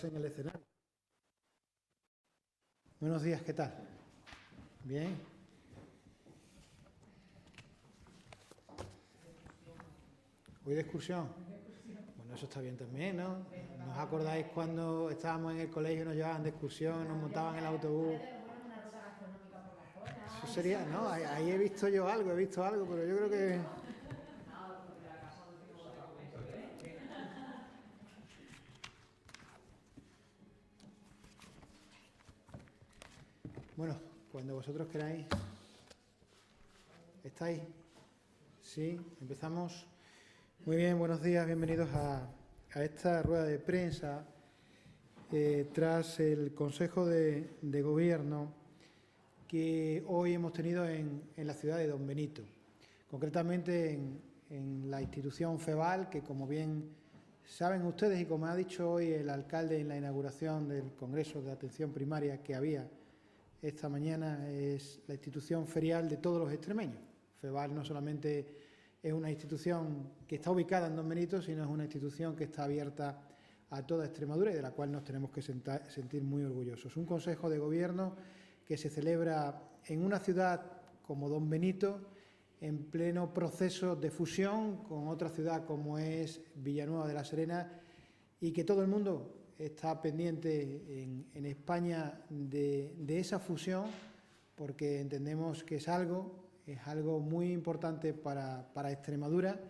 En el escenario. Buenos días, ¿qué tal? Bien. ¿Hoy de excursión? Bueno, eso está bien también, ¿no? ¿Nos acordáis cuando estábamos en el colegio y nos llevaban de excursión, nos montaban en el autobús? Eso sería, no, ahí he visto yo algo, pero yo creo que... Bueno, cuando vosotros queráis. ¿Estáis? Sí, empezamos. Muy bien, buenos días, bienvenidos a esta rueda de prensa tras el Consejo de Gobierno que hoy hemos tenido en la ciudad de Don Benito, concretamente en la institución FEVAL, que como bien saben ustedes y como ha dicho hoy el alcalde en la inauguración del Congreso de Atención Primaria que había esta mañana, es la institución ferial de todos los extremeños. FEVAL no solamente es una institución que está ubicada en Don Benito, sino es una institución que está abierta a toda Extremadura y de la cual nos tenemos que sentir muy orgullosos. Un Consejo de Gobierno que se celebra en una ciudad como Don Benito, en pleno proceso de fusión con otra ciudad como es Villanueva de la Serena, y que todo el mundo está pendiente en España de esa fusión, porque entendemos que es algo muy importante para Extremadura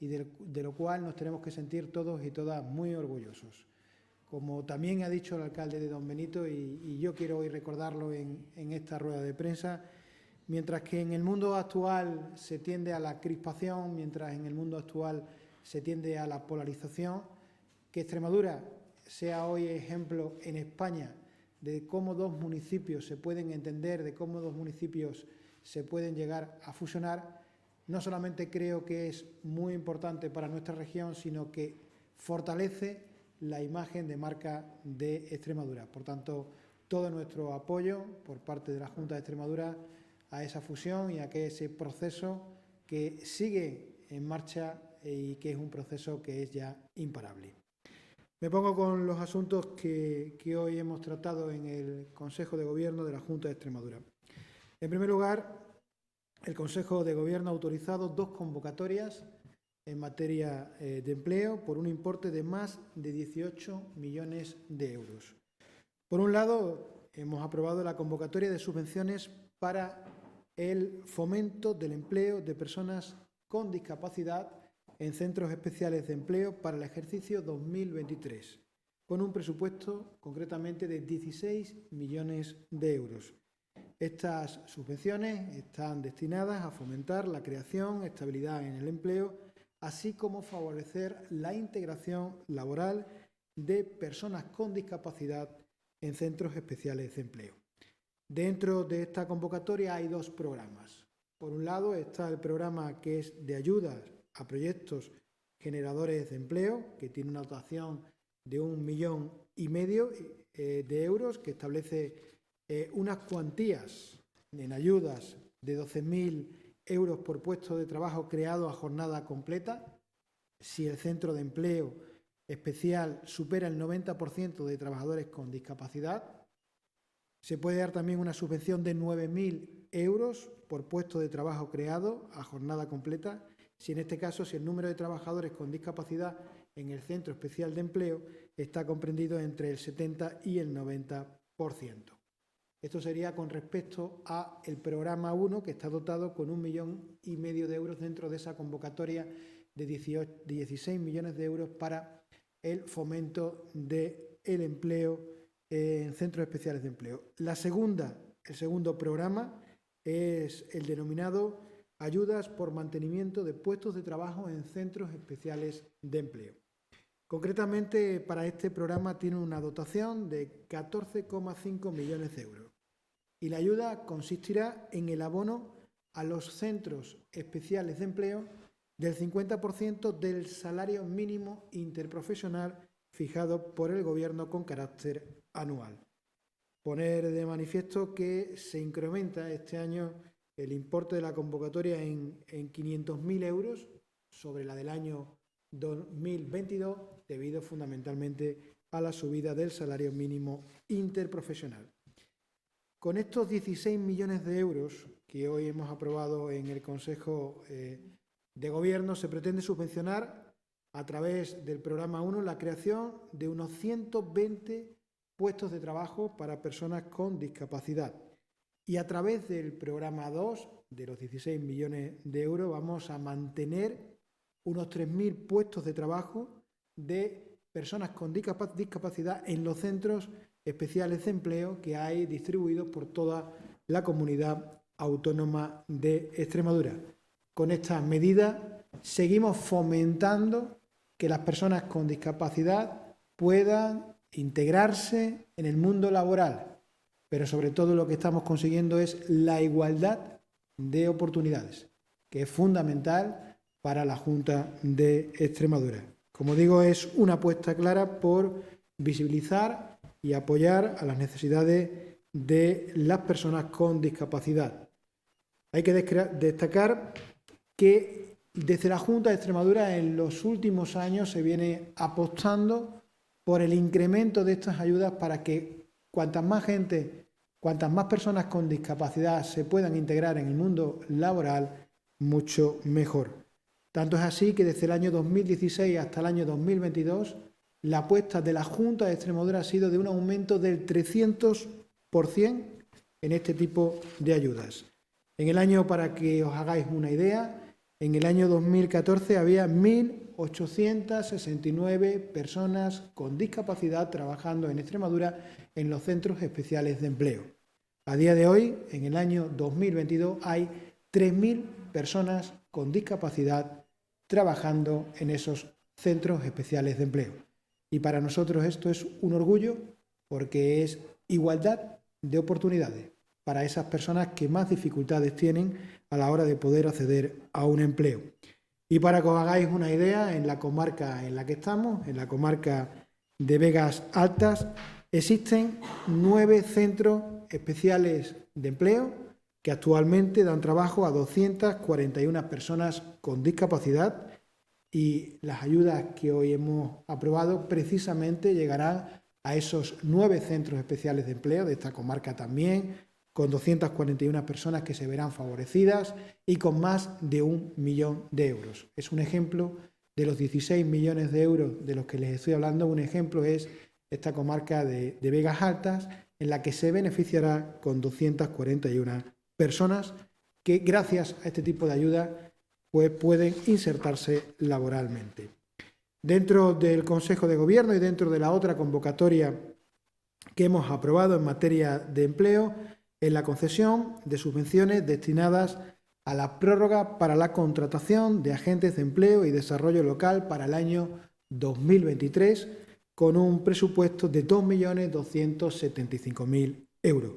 y de lo cual nos tenemos que sentir todos y todas muy orgullosos. Como también ha dicho el alcalde de Don Benito, y yo quiero hoy recordarlo en esta rueda de prensa, mientras que en el mundo actual se tiende a la crispación, mientras en el mundo actual se tiende a la polarización, que Extremadura sea hoy ejemplo en España de cómo dos municipios se pueden entender, de cómo dos municipios se pueden llegar a fusionar, no solamente creo que es muy importante para nuestra región, sino que fortalece la imagen de marca de Extremadura. Por tanto, todo nuestro apoyo por parte de la Junta de Extremadura a esa fusión y a que ese proceso que sigue en marcha y que es un proceso que es ya imparable. Me pongo con los asuntos que hoy hemos tratado en el Consejo de Gobierno de la Junta de Extremadura. En primer lugar, el Consejo de Gobierno ha autorizado 2 convocatorias en materia de empleo por un importe de más de 18 millones de euros. Por un lado, hemos aprobado la convocatoria de subvenciones para el fomento del empleo de personas con discapacidad en centros especiales de empleo para el ejercicio 2023, con un presupuesto concretamente de 16 millones de euros. Estas subvenciones están destinadas a fomentar la creación, estabilidad en el empleo, así como favorecer la integración laboral de personas con discapacidad en centros especiales de empleo. Dentro de esta convocatoria hay 2 programas. Por un lado está el programa que es de ayudas a proyectos generadores de empleo, que tiene una dotación de 1,5 millones de euros, que establece unas cuantías en ayudas de 12.000 euros por puesto de trabajo creado a jornada completa, si el centro de empleo especial supera el 90% de trabajadores con discapacidad. Se puede dar también una subvención de 9.000 euros por puesto de trabajo creado a jornada completa, si en este caso, si el número de trabajadores con discapacidad en el centro especial de empleo está comprendido entre el 70 y el 90%. Esto sería con respecto al programa 1, que está dotado con 1,5 millones de euros dentro de esa convocatoria de 16 millones de euros para el fomento del empleo en centros especiales de empleo. El segundo programa es el denominado Ayudas por mantenimiento de puestos de trabajo en centros especiales de empleo. Concretamente, para este programa tiene una dotación de 14,5 millones de euros y la ayuda consistirá en el abono a los centros especiales de empleo del 50% del salario mínimo interprofesional fijado por el Gobierno con carácter anual. Poner de manifiesto que se incrementa este año el importe de la convocatoria en 500.000 euros sobre la del año 2022, debido fundamentalmente a la subida del salario mínimo interprofesional. Con estos 16 millones de euros que hoy hemos aprobado en el Consejo de Gobierno, se pretende subvencionar a través del programa 1 la creación de unos 120 puestos de trabajo para personas con discapacidad. Y a través del programa 2, de los 16 millones de euros, vamos a mantener unos 3.000 puestos de trabajo de personas con discapacidad en los centros especiales de empleo que hay distribuidos por toda la comunidad autónoma de Extremadura. Con esta medida seguimos fomentando que las personas con discapacidad puedan integrarse en el mundo laboral, pero sobre todo lo que estamos consiguiendo es la igualdad de oportunidades, que es fundamental para la Junta de Extremadura. Como digo, es una apuesta clara por visibilizar y apoyar a las necesidades de las personas con discapacidad. Hay que destacar que desde la Junta de Extremadura en los últimos años se viene apostando por el incremento de estas ayudas para que cuantas más personas con discapacidad se puedan integrar en el mundo laboral, mucho mejor. Tanto es así que desde el año 2016 hasta el año 2022, la apuesta de la Junta de Extremadura ha sido de un aumento del 300% en este tipo de ayudas. En el año, para que os hagáis una idea, en el año 2014 había 1.869 personas con discapacidad trabajando en Extremadura en los centros especiales de empleo. A día de hoy, en el año 2022, hay 3.000 personas con discapacidad trabajando en esos centros especiales de empleo. Y para nosotros esto es un orgullo porque es igualdad de oportunidades para esas personas que más dificultades tienen a la hora de poder acceder a un empleo. Y para que os hagáis una idea, en la comarca en la que estamos, en la comarca de Vegas Altas, existen 9 centros especiales de empleo que actualmente dan trabajo a 241 personas con discapacidad, y las ayudas que hoy hemos aprobado precisamente llegarán a esos 9 centros especiales de empleo de esta comarca también, con 241 personas que se verán favorecidas y con más de 1 millón de euros. Es un ejemplo de los 16 millones de euros de los que les estoy hablando. Un ejemplo es esta comarca de Vegas Altas, en la que se beneficiará con 241 personas que, gracias a este tipo de ayuda, pues pueden insertarse laboralmente. Dentro del Consejo de Gobierno y dentro de la otra convocatoria que hemos aprobado en materia de empleo, en la concesión de subvenciones destinadas a la prórroga para la contratación de agentes de empleo y desarrollo local para el año 2023, con un presupuesto de 2.275.000 euros.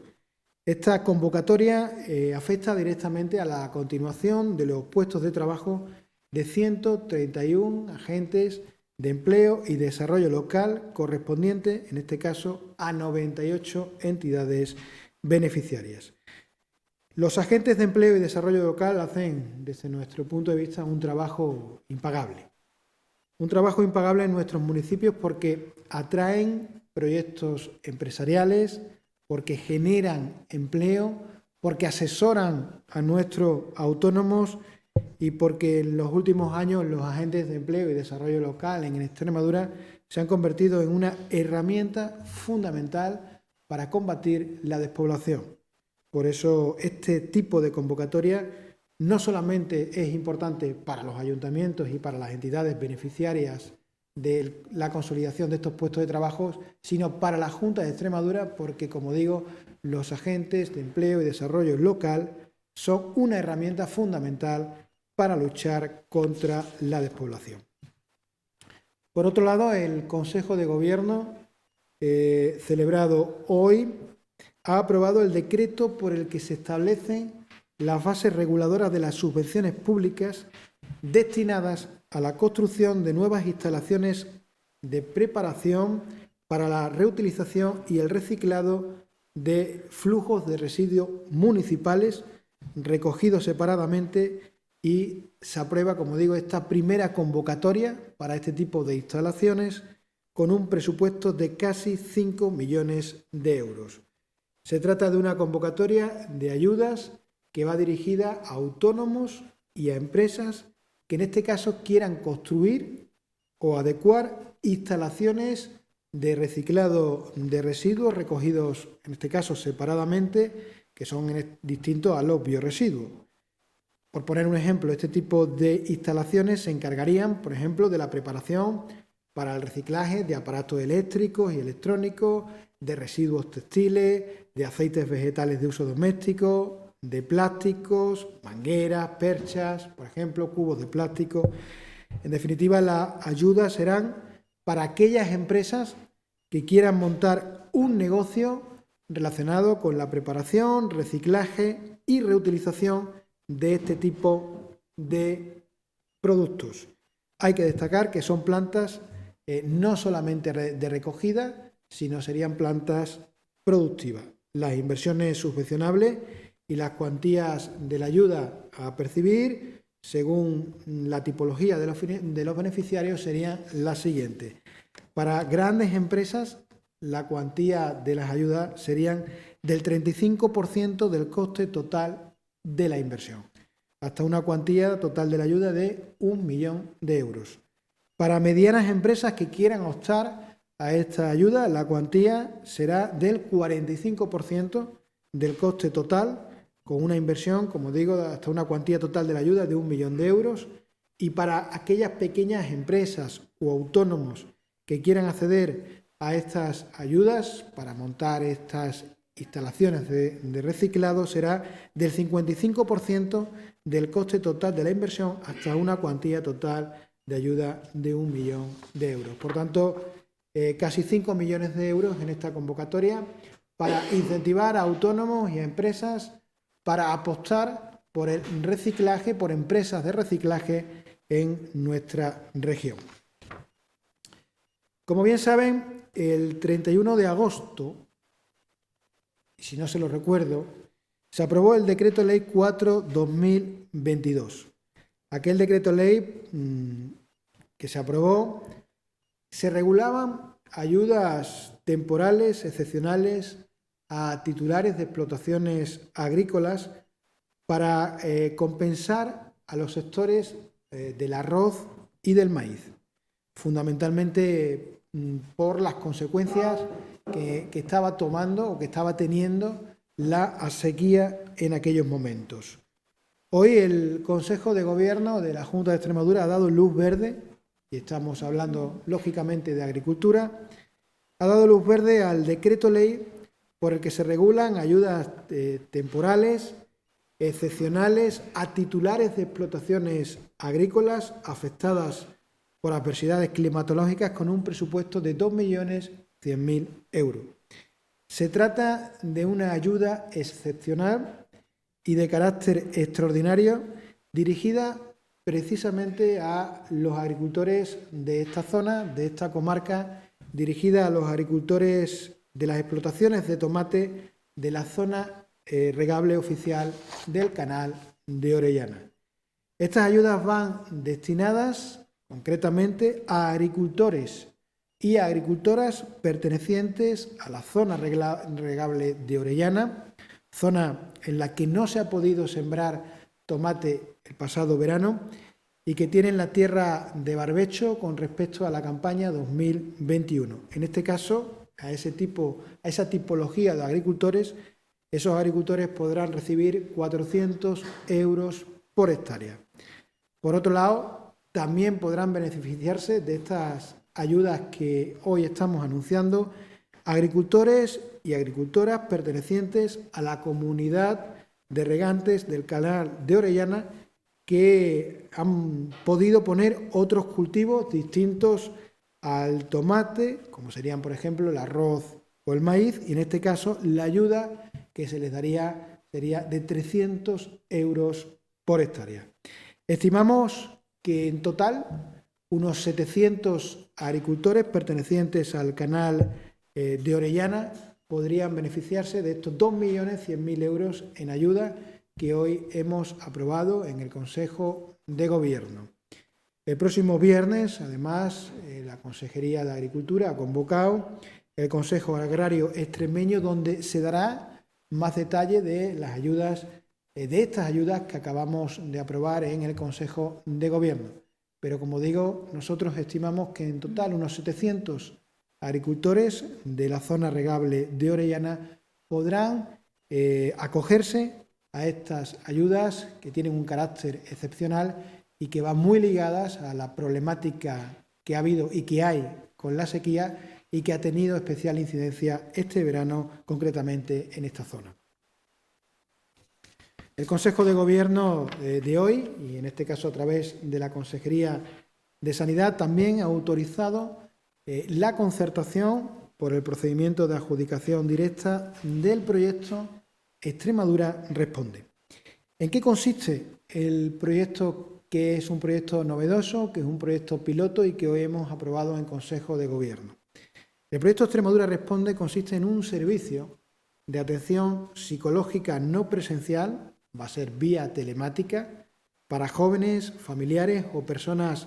Esta convocatoria afecta directamente a la continuación de los puestos de trabajo de 131 agentes de empleo y desarrollo local correspondiente, en este caso, a 98 entidades beneficiarias. Los agentes de empleo y desarrollo local hacen, desde nuestro punto de vista, un trabajo impagable. Un trabajo impagable en nuestros municipios porque atraen proyectos empresariales, porque generan empleo, porque asesoran a nuestros autónomos y porque en los últimos años los agentes de empleo y desarrollo local en Extremadura se han convertido en una herramienta fundamental para combatir la despoblación. Por eso este tipo de convocatoria no solamente es importante para los ayuntamientos y para las entidades beneficiarias de la consolidación de estos puestos de trabajo, sino para la Junta de Extremadura, porque, como digo, los agentes de empleo y desarrollo local son una herramienta fundamental para luchar contra la despoblación. Por otro lado, el Consejo de Gobierno, celebrado hoy, ha aprobado el decreto por el que se establecen las bases reguladoras de las subvenciones públicas destinadas a la construcción de nuevas instalaciones de preparación para la reutilización y el reciclado de flujos de residuos municipales recogidos separadamente, y se aprueba, como digo, esta primera convocatoria para este tipo de instalaciones con un presupuesto de casi 5 millones de euros. Se trata de una convocatoria de ayudas que va dirigida a autónomos y a empresas que en este caso quieran construir o adecuar instalaciones de reciclado de residuos recogidos, en este caso separadamente, que son distintos a los bioresiduos. Por poner un ejemplo, este tipo de instalaciones se encargarían, por ejemplo, de la preparación para el reciclaje de aparatos eléctricos y electrónicos, de residuos textiles, de aceites vegetales de uso doméstico, de plásticos, mangueras, perchas, por ejemplo, cubos de plástico. En definitiva, las ayudas serán para aquellas empresas que quieran montar un negocio relacionado con la preparación, reciclaje y reutilización de este tipo de productos. Hay que destacar que son plantas no solamente de recogida, sino serían plantas productivas. Las inversiones subvencionables y las cuantías de la ayuda a percibir, según la tipología de los beneficiarios, serían las siguientes. Para grandes empresas, la cuantía de las ayudas serían del 35% del coste total de la inversión, hasta una cuantía total de la ayuda de 1 millón de euros. Para medianas empresas que quieran optar a esta ayuda, la cuantía será del 45% del coste total, con una inversión, como digo, hasta una cuantía total de la ayuda de 1 millón de euros. Y para aquellas pequeñas empresas o autónomos que quieran acceder a estas ayudas para montar estas instalaciones de reciclado, será del 55% del coste total de la inversión hasta una cuantía total de ayuda de 1 millón de euros. Por tanto, casi 5 millones de euros en esta convocatoria para incentivar a autónomos y a empresas para apostar por el reciclaje, por empresas de reciclaje en nuestra región. Como bien saben, el 31 de agosto, si no se lo recuerdo, se aprobó el Decreto Ley 4/2022. Aquel Decreto Ley que se aprobó, se regulaban ayudas temporales, excepcionales, a titulares de explotaciones agrícolas para compensar a los sectores del arroz y del maíz, fundamentalmente por las consecuencias que estaba tomando o que estaba teniendo la sequía en aquellos momentos. Hoy el Consejo de Gobierno de la Junta de Extremadura ha dado luz verde, y estamos hablando lógicamente de agricultura, ha dado luz verde al decreto ley por el que se regulan ayudas temporales, excepcionales a titulares de explotaciones agrícolas afectadas por adversidades climatológicas con un presupuesto de 2.100.000 euros. Se trata de una ayuda excepcional y de carácter extraordinario dirigida precisamente a los agricultores de esta zona, de esta comarca, dirigida a los agricultores de las explotaciones de tomate de la zona regable oficial del Canal de Orellana. Estas ayudas van destinadas concretamente a agricultores y a agricultoras pertenecientes a la zona regable de Orellana, zona en la que no se ha podido sembrar tomate el pasado verano y que tienen la tierra de barbecho con respecto a la campaña 2021. En este caso, a esa tipología de agricultores, esos agricultores podrán recibir 400 euros por hectárea. Por otro lado, también podrán beneficiarse de estas ayudas que hoy estamos anunciando agricultores y agricultoras pertenecientes a la comunidad de regantes del Canal de Orellana que han podido poner otros cultivos distintos al tomate, como serían, por ejemplo, el arroz o el maíz, y en este caso la ayuda que se les daría sería de 300 euros por hectárea. Estimamos que en total unos 700 agricultores pertenecientes al Canal de Orellana podrían beneficiarse de estos 2.100.000 euros en ayuda que hoy hemos aprobado en el Consejo de Gobierno. El próximo viernes, además, la Consejería de Agricultura ha convocado el Consejo Agrario Extremeño, donde se dará más detalle de las ayudas, de estas ayudas que acabamos de aprobar en el Consejo de Gobierno. Pero, como digo, nosotros estimamos que en total unos 700 agricultores de la zona regable de Orellana podrán acogerse a estas ayudas que tienen un carácter excepcional y que van muy ligadas a la problemática que ha habido y que hay con la sequía y que ha tenido especial incidencia este verano, concretamente en esta zona. El Consejo de Gobierno de hoy, y en este caso a través de la Consejería de Sanidad, también ha autorizado la concertación por el procedimiento de adjudicación directa del proyecto Extremadura Responde. ¿En qué consiste el proyecto, que es un proyecto novedoso, que es un proyecto piloto y que hoy hemos aprobado en Consejo de Gobierno? El proyecto Extremadura Responde consiste en un servicio de atención psicológica no presencial, va a ser vía telemática, para jóvenes, familiares o personas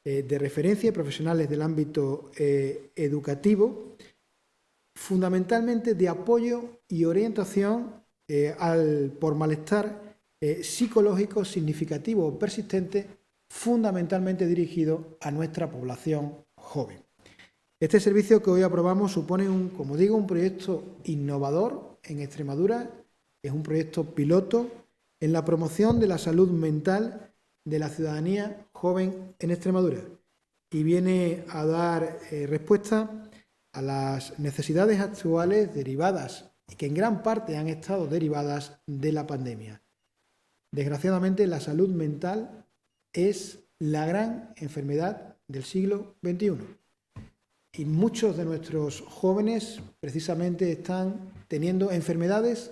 de referencia y profesionales del ámbito educativo, fundamentalmente de apoyo y orientación por malestar psicológico significativo o persistente, fundamentalmente dirigido a nuestra población joven. Este servicio que hoy aprobamos supone, como digo, un proyecto innovador en Extremadura, es un proyecto piloto en la promoción de la salud mental de la ciudadanía joven en Extremadura y viene a dar respuesta a las necesidades actuales derivadas y que en gran parte han estado derivadas de la pandemia. Desgraciadamente, la salud mental es la gran enfermedad del siglo XXI y muchos de nuestros jóvenes precisamente están teniendo enfermedades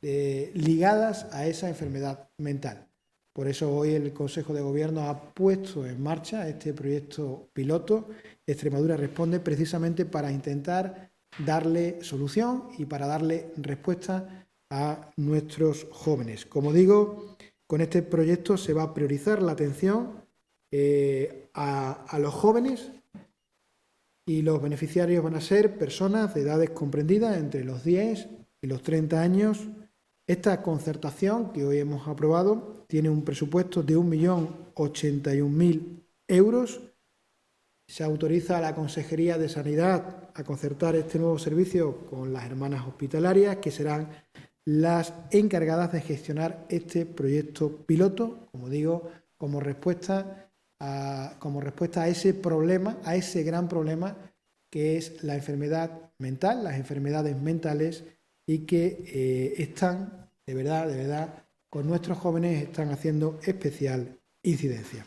ligadas a esa enfermedad mental. Por eso hoy el Consejo de Gobierno ha puesto en marcha este proyecto piloto, Extremadura Responde, precisamente para intentar darle solución y para darle respuesta a nuestros jóvenes. Como digo, con este proyecto se va a priorizar la atención a los jóvenes y los beneficiarios van a ser personas de edades comprendidas entre los 10 y los 30 años. Esta concertación que hoy hemos aprobado tiene un presupuesto de 1.081.000 euros. Se autoriza a la Consejería de Sanidad a concertar este nuevo servicio con las hermanas hospitalarias, que serán las encargadas de gestionar este proyecto piloto, como digo, como respuesta a ese problema, a ese gran problema que es la enfermedad mental, las enfermedades mentales, y que están, de verdad, con nuestros jóvenes están haciendo especial incidencia.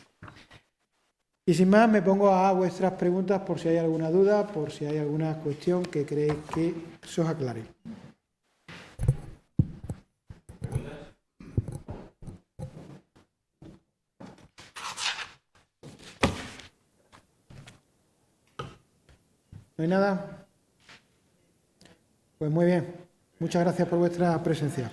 Y sin más, me pongo a vuestras preguntas por si hay alguna duda, por si hay alguna cuestión que creéis que se os aclare. ¿No hay nada? Pues muy bien. Muchas gracias por vuestra presencia.